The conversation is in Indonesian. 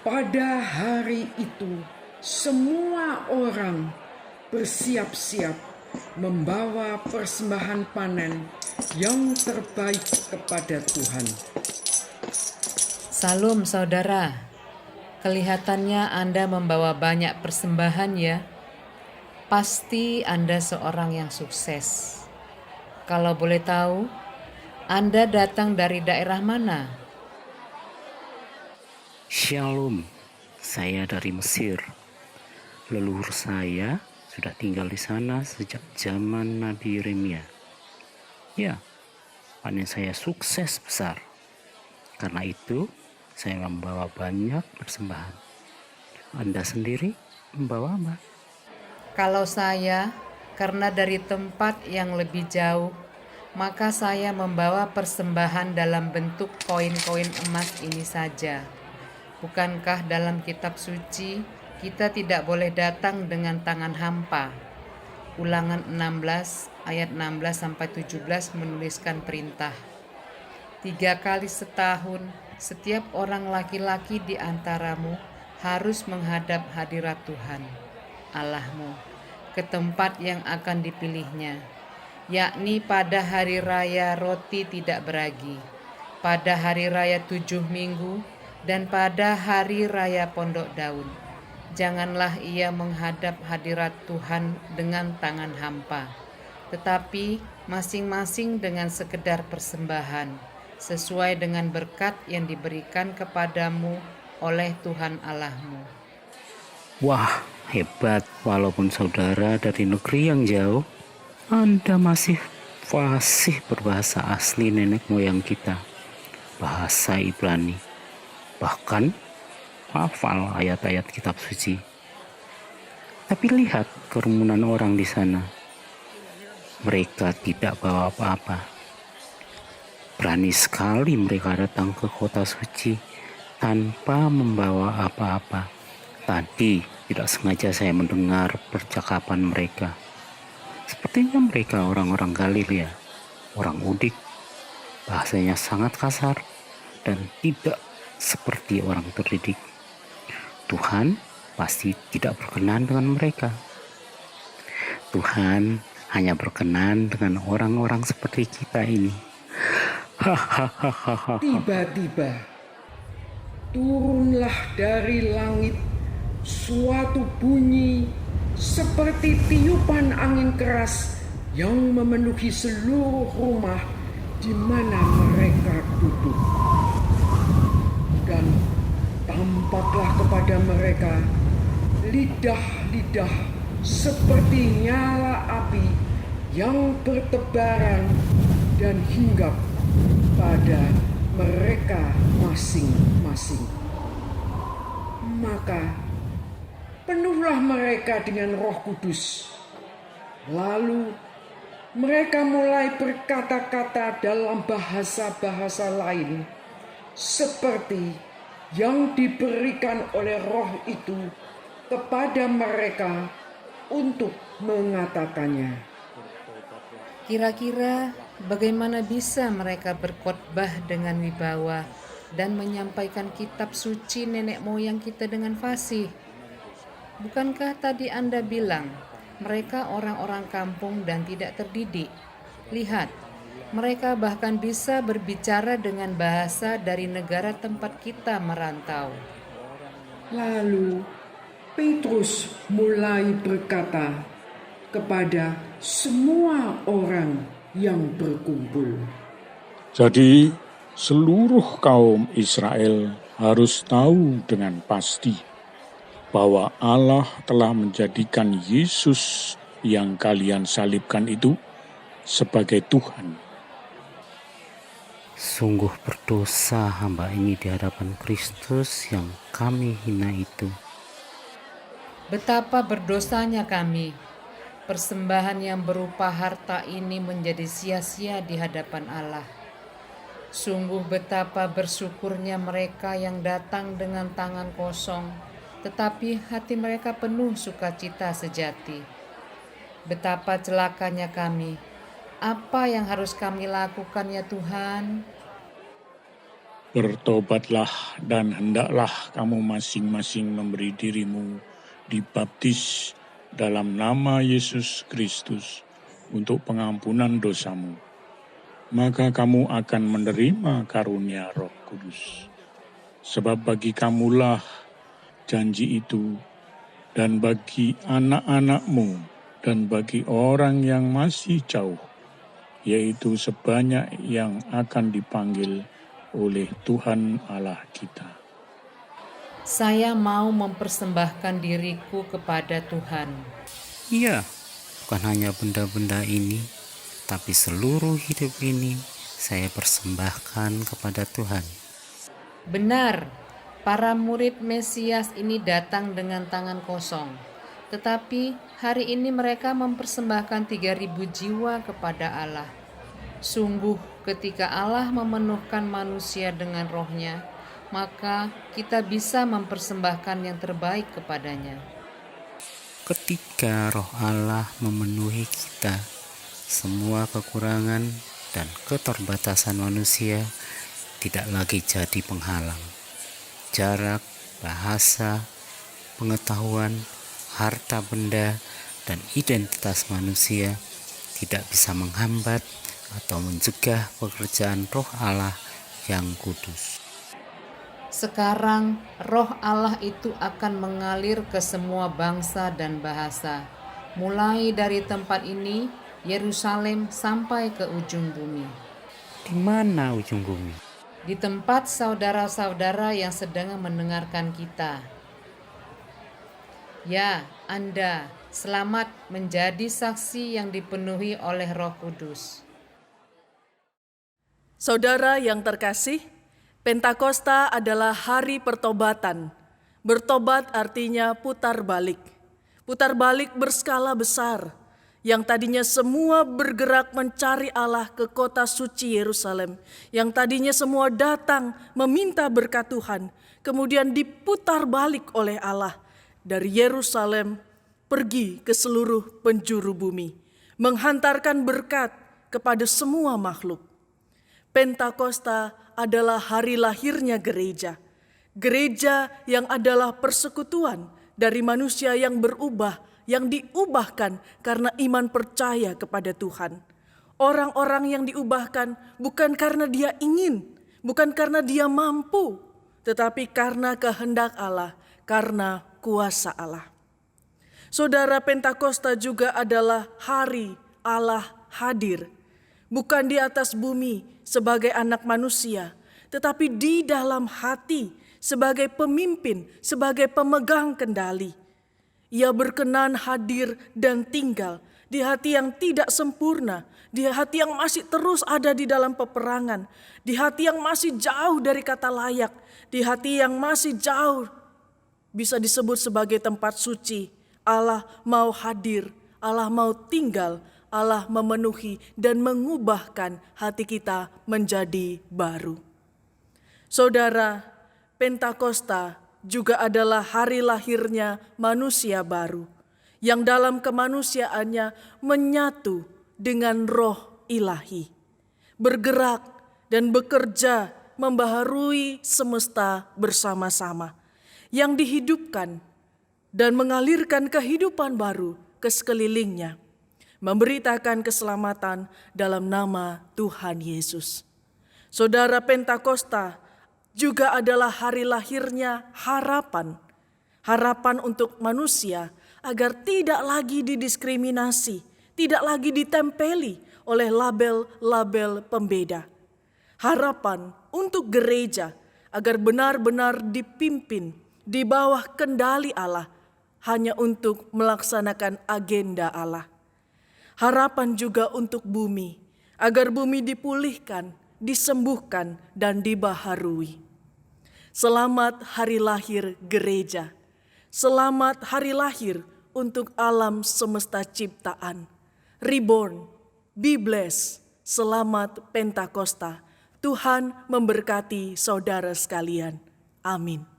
Pada hari itu, semua orang bersiap-siap membawa persembahan panen yang terbaik kepada Tuhan. Salam saudara, kelihatannya Anda membawa banyak persembahan ya. Pasti Anda seorang yang sukses. Kalau boleh tahu, Anda datang dari daerah mana? Shalom, saya dari Mesir. Leluhur saya sudah tinggal di sana sejak zaman Nabi Yeremia. Ya, panen saya sukses besar. Karena itu, saya membawa banyak persembahan. Anda sendiri membawa apa? Kalau saya, karena dari tempat yang lebih jauh, maka saya membawa persembahan dalam bentuk koin-koin emas ini saja. Bukankah dalam kitab suci kita tidak boleh datang dengan tangan hampa? Ulangan 16 ayat 16-17 menuliskan perintah. 3 kali setahun setiap orang laki-laki di antaramu harus menghadap hadirat Tuhan Allahmu ke tempat yang akan dipilihnya, yakni pada hari raya roti tidak beragi, pada hari raya 7 minggu, dan pada hari raya pondok daun. Janganlah ia menghadap hadirat Tuhan dengan tangan hampa, tetapi masing-masing dengan sekedar persembahan, sesuai dengan berkat yang diberikan kepadamu oleh Tuhan Allahmu. Wah, hebat. Walaupun saudara dari negeri yang jauh, Anda masih fasih berbahasa asli nenek moyang kita, bahasa Ibrani. Bahkan hafal ayat-ayat kitab suci. Tapi lihat kerumunan orang di sana. Mereka tidak bawa apa-apa. Berani sekali mereka datang ke kota suci tanpa membawa apa-apa. Tadi tidak sengaja saya mendengar percakapan mereka. Sepertinya mereka orang-orang Galilea, orang udik. Bahasanya sangat kasar dan tidak seperti orang terdidik. Tuhan pasti tidak berkenan dengan mereka. Tuhan hanya berkenan dengan orang-orang seperti kita ini. Tiba-tiba turunlah dari langit suatu bunyi seperti tiupan angin keras yang memenuhi seluruh rumah di mana mereka duduk. Dan tampaklah kepada mereka lidah-lidah seperti nyala api yang bertebaran dan hinggap pada mereka masing-masing. Maka penuhlah mereka dengan Roh Kudus. Lalu mereka mulai berkata-kata dalam bahasa-bahasa lain seperti yang diberikan oleh Roh itu kepada mereka untuk mengatakannya. Kira-kira bagaimana bisa mereka berkhotbah dengan wibawa dan menyampaikan kitab suci nenek moyang kita dengan fasih? Bukankah tadi Anda bilang mereka orang-orang kampung dan tidak terdidik? Lihat, mereka bahkan bisa berbicara dengan bahasa dari negara tempat kita merantau. Lalu Petrus mulai berkata kepada semua orang yang berkumpul. Jadi seluruh kaum Israel harus tahu dengan pasti bahwa Allah telah menjadikan Yesus yang kalian salibkan itu sebagai Tuhan. Sungguh berdosa hamba ini di hadapan Kristus yang kami hina itu. Betapa berdosanya kami. Persembahan yang berupa harta ini menjadi sia-sia di hadapan Allah. Sungguh betapa bersyukurnya mereka yang datang dengan tangan kosong, tetapi hati mereka penuh sukacita sejati. Betapa celakanya kami. Apa yang harus kami lakukan ya Tuhan? Bertobatlah dan hendaklah kamu masing-masing memberi dirimu dibaptis dalam nama Yesus Kristus untuk pengampunan dosamu. Maka kamu akan menerima karunia Roh Kudus. Sebab bagi kamulah janji itu, dan bagi anak-anakmu, dan bagi orang yang masih jauh, yaitu sebanyak yang akan dipanggil oleh Tuhan Allah kita. Saya mau mempersembahkan diriku kepada Tuhan. Iya, bukan hanya benda-benda ini, tapi seluruh hidup ini saya persembahkan kepada Tuhan. Benar, para murid Mesias ini datang dengan tangan kosong. Tetapi hari ini mereka mempersembahkan 3.000 jiwa kepada Allah. Sungguh ketika Allah memenuhkan manusia dengan rohnya, maka kita bisa mempersembahkan yang terbaik kepadanya. Ketika roh Allah memenuhi kita, semua kekurangan dan keterbatasan manusia tidak lagi jadi penghalang. Jarak, bahasa, pengetahuan, harta benda, dan identitas manusia tidak bisa menghambat atau mencegah pekerjaan roh Allah yang kudus. Sekarang roh Allah itu akan mengalir ke semua bangsa dan bahasa, mulai dari tempat ini, Yerusalem, sampai ke ujung bumi. Di mana ujung bumi? Di tempat saudara-saudara yang sedang mendengarkan kita. Ya, Anda selamat menjadi saksi yang dipenuhi oleh Roh Kudus. Saudara yang terkasih, Pentakosta adalah hari pertobatan. Bertobat artinya putar balik. Putar balik berskala besar. Yang tadinya semua bergerak mencari Allah ke kota suci Yerusalem. Yang tadinya semua datang meminta berkat Tuhan. Kemudian diputar balik oleh Allah. Dari Yerusalem pergi ke seluruh penjuru bumi. Menghantarkan berkat kepada semua makhluk. Pentakosta adalah hari lahirnya gereja. Gereja yang adalah persekutuan dari manusia yang berubah, yang diubahkan karena iman percaya kepada Tuhan. Orang-orang yang diubahkan bukan karena dia ingin, bukan karena dia mampu, tetapi karena kehendak Allah, karena kuasa Allah. Saudara, Pentakosta juga adalah hari Allah hadir, bukan di atas bumi sebagai anak manusia, tetapi di dalam hati sebagai pemimpin, sebagai pemegang kendali. Ia berkenan hadir dan tinggal di hati yang tidak sempurna, di hati yang masih terus ada di dalam peperangan, di hati yang masih jauh dari kata layak, di hati yang masih jauh bisa disebut sebagai tempat suci. Allah mau hadir, Allah mau tinggal, Allah memenuhi dan mengubahkan hati kita menjadi baru. Saudara, Pentakosta juga adalah hari lahirnya manusia baru, yang dalam kemanusiaannya menyatu dengan roh ilahi, bergerak dan bekerja membaharui semesta bersama-sama, yang dihidupkan dan mengalirkan kehidupan baru ke sekelilingnya, memberitakan keselamatan dalam nama Tuhan Yesus. Saudara, Pentakosta juga adalah hari lahirnya harapan. Harapan untuk manusia agar tidak lagi didiskriminasi, tidak lagi ditempeli oleh label-label pembeda. Harapan untuk gereja agar benar-benar dipimpin di bawah kendali Allah hanya untuk melaksanakan agenda Allah. Harapan juga untuk bumi, agar bumi dipulihkan, disembuhkan, dan dibaharui. Selamat hari lahir gereja. Selamat hari lahir untuk alam semesta ciptaan. Reborn, be blessed. Selamat Pentakosta. Tuhan memberkati saudara sekalian. Amin.